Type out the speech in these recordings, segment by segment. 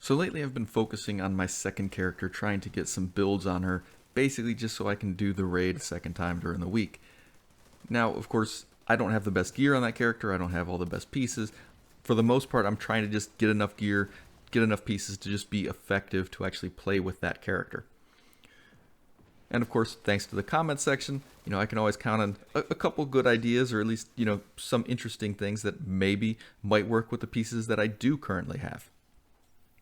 So lately I've been focusing on my second character, trying to get some builds on her, basically just so I can do the raid a second time during the week. Now, of course, I don't have the best gear on that character, I don't have all the best pieces. For the most part, I'm trying to just get enough gear, get enough pieces to just be effective to actually play with that character. And of course, thanks to the comment section, I can always count on a couple good ideas, or at least, some interesting things that maybe might work with the pieces that I do currently have.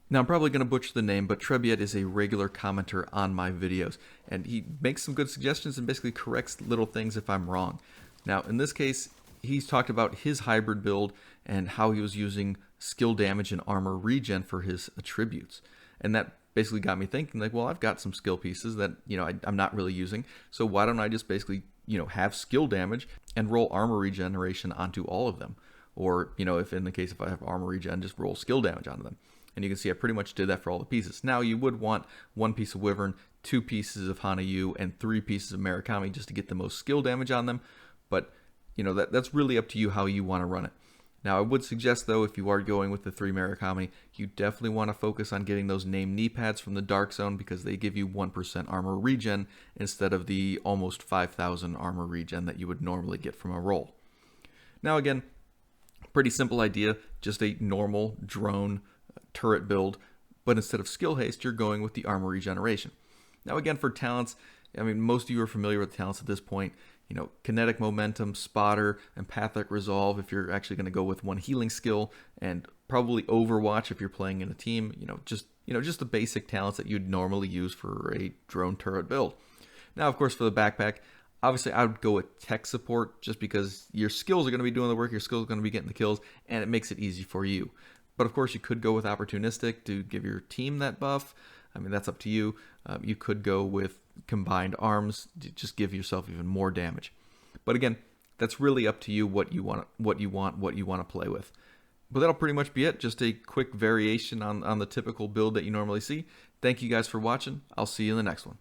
Now, I'm probably going to butcher the name, but Trebiet is a regular commenter on my videos, and he makes some good suggestions and basically corrects little things if I'm wrong. Now, in this case, he's talked about his hybrid build and how he was using skill damage and armor regen for his attributes. And that basically got me thinking, like, well, I've got some skill pieces that, I'm not really using, so why don't I just basically, have skill damage and roll armor regeneration onto all of them? Or, if in the case if I have armor regen, just roll skill damage onto them. And you can see I pretty much did that for all the pieces. Now, you would want 1 piece of wyvern, 2 pieces of hana-u, and 3 pieces of murakami just to get the most skill damage on them. But, that's really up to you how you want to run it. Now, I would suggest, though, if you are going with the 3 murakami, you definitely want to focus on getting those named knee pads from the Dark Zone, because they give you 1% armor regen instead of the almost 5,000 armor regen that you would normally get from a roll. Now, again, pretty simple idea, just a normal drone turret build, but instead of skill haste, you're going with the armor regeneration. Now, again, for talents, most of you are familiar with talents at this point. Kinetic momentum, spotter, empathic resolve if you're actually going to go with 1 healing skill, and probably overwatch if you're playing in a team. Just the basic talents that you'd normally use for a drone turret build. Now, of course, for the backpack, obviously I would go with tech support, just because your skills are going to be doing the work, your skills are going to be getting the kills, and it makes it easy for you. But of course, you could go with opportunistic to give your team that buff. That's up to you. You could go with combined arms to just give yourself even more damage. But again, that's really up to you what you want to play with. But that'll pretty much be it. Just a quick variation on the typical build that you normally see. Thank you guys for watching. I'll see you in the next one.